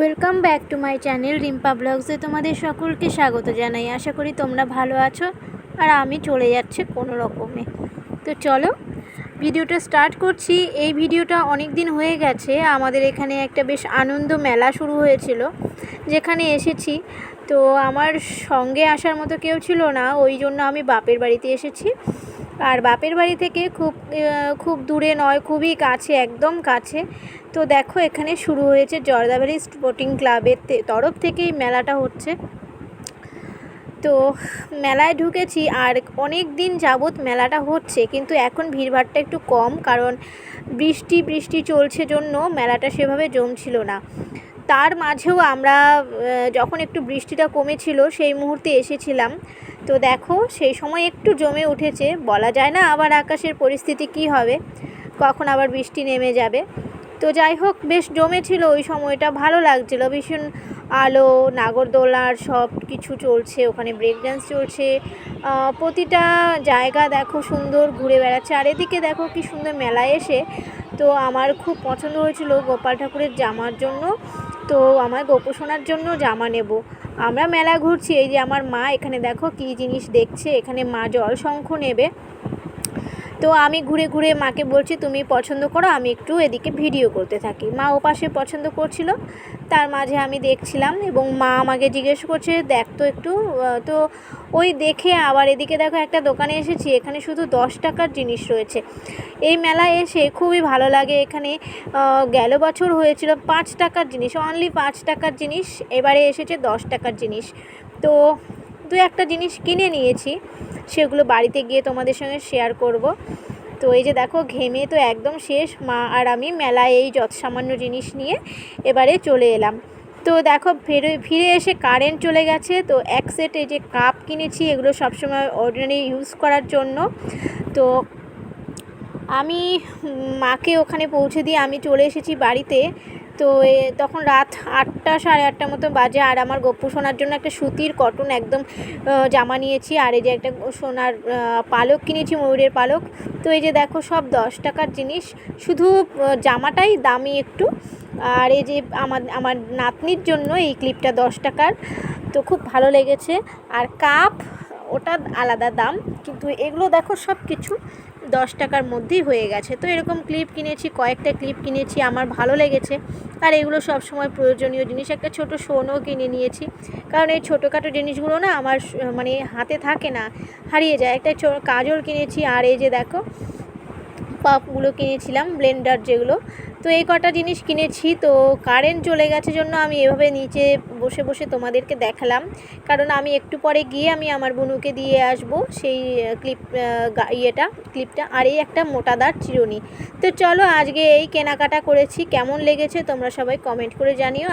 Welcome back to my channel Rimpa ব্লগসে তোমাদের সকলকে স্বাগত জানাই। আশা করি তোমরা ভালো আছো আর আমি চলে যাচ্ছি কোনো রকমে। তো চলো ভিডিওটা স্টার্ট করছি। এই ভিডিওটা অনেক দিন হয়ে গেছে, আমাদের এখানে একটা বেশ আনন্দ মেলা শুরু হয়েছিল যেখানে এসেছি। তো আমার সঙ্গে আসার মতো কেউ ছিল না, ওই জন্য আমি বাপের বাড়িতে এসেছি। আর বাপের বাড়ি থেকে খুব দূরে নয়, খুবই কাছে, একদম কাছে। তো দেখো এখানে শুরু হয়েছে জর্দাভ্যালি স্পোর্টিং ক্লাবের তরফ থেকেই মেলাটা হচ্ছে। তো মেলায় ঢুকেছি আর অনেক দিন যাবৎ মেলাটা হচ্ছে, কিন্তু এখন ভিড়ভাড়টা একটু কম, কারণ বৃষ্টি চলছে জন্য মেলাটা সেভাবে জমছিল না। তার মাঝেও আমরা যখন একটু বৃষ্টিটা কমেছিল সেই মুহূর্তে এসেছিলাম। তো দেখো সেই সময় একটু জমে উঠেছে, বলা যায় না আবার আকাশের পরিস্থিতি কি হবে, কখন আবার বৃষ্টি নেমে যাবে। তো যাই হোক, বেশ জমেছিল ওই সময়টা, ভালো লাগছিল, ভীষণ আলো, নাগরদোলার সব কিছু চলছে, ওখানে ব্রেক ডান্স চলছে, প্রতিটা জায়গা দেখো সুন্দর ঘুরে বেড়াচ্ছে। আর এদিকে দেখো কি সুন্দর মেলায় এসে তো আমার খুব পছন্দ হয়েছিল গোপাল ঠাকুরের জামার জন্য। তো আমার গোপোষণার জন্য জামা নেব। আমরা মেলা ঘুরছি, এই যে আমার মা এখানে দেখো কী জিনিস দেখছে, এখানে মা জল শঙ্খ নেবে। তো আমি ঘুরে ঘুরে মাকে বলছি তুমি পছন্দ করো, আমি একটু এদিকে ভিডিও করতে থাকি। মা ও পাশে পছন্দ করছিল, তার মাঝে আমি দেখছিলাম এবং মা আমাকে জিজ্ঞেস করছে দেখ তো একটু। তো ওই দেখে আবার এদিকে দেখো একটা দোকানে এসেছি, এখানে শুধু 10 টাকার জিনিস রয়েছে। এই মেলায় এসে খুবই ভালো লাগে। এখানে গেল বছর হয়েছিল 5 টাকার জিনিস, অনলি 5 টাকার জিনিস, এবারে এসেছে 10 টাকার জিনিস। তো দু একটা জিনিস কিনে নিয়েছি, সেগুলো বাড়িতে গিয়ে তোমাদের সঙ্গে শেয়ার করব। তো এই যে দেখো ঘেমে তো একদম শেষ, মা আর আমি মেলায় এই যত সামান্য জিনিস নিয়ে এবারে চলে এলাম। তো দেখো ফিরে এসে কারেন্ট চলে গেছে। তো এক সেট এই যে কাপ কিনেছি, এগুলো সবসময় অর্ডিনারি ইউজ করার জন্য। তো আমি মাকে ওখানে পৌঁছে দিয়ে আমি চলে এসেছি বাড়িতে। তো তখন রাত 8টা সাড়ে 8টার মতো বাজে। আর আমার গপ্পু সোনার জন্য একটা সুতির কটন একদম জামা নিয়েছি, আর এই যে একটা সোনার পালক কিনেছি, ময়ূরের পালক। তো এই যে দেখো সব 10 টাকার জিনিস, শুধু জামাটাই দামি একটু। আর এই যে আমার নাতনির জন্য এই ক্লিপটা 10 টাকার, তো খুব ভালো লেগেছে। আর কাপ ওটা আলাদা দাম, কিন্তু এগুলো দেখো সব কিছু 10 টাকার মধ্যেই হয়ে গেছে। তো এরকম ক্লিপ কিনেছি, কয়েকটা ক্লিপ কিনেছি, আমার ভালো লেগেছে। আর এগুলো সব সময় প্রয়োজনীয় জিনিস। একটা ছোট সোনও কিনে নিয়েছি, কারণ এই ছোটোখাটো জিনিসগুলো না আমার মানে হাতে থাকে না, হারিয়ে যায়। একটা কাজল কিনেছি, আর এই যে দেখো পাপগুলো কিনেছিলাম, ব্লেন্ডার যেগুলো। তো এই কটা জিনিস কিনেছি। তো কারেন্ট চলে গেছে জন্য আমি এভাবে নিচে বসে বসে তোমাদেরকে দেখালাম, কারণ আমি একটু পরে গিয়ে আমি আমার বোনুকে দিয়ে আসবো সেই ক্লিপটা আর এই একটা মোটাদার চিরুনি। তো চলো আজকে এই কেনাকাটা করেছি, কেমন লেগেছে তোমরা সবাই কমেন্ট করে জানিও।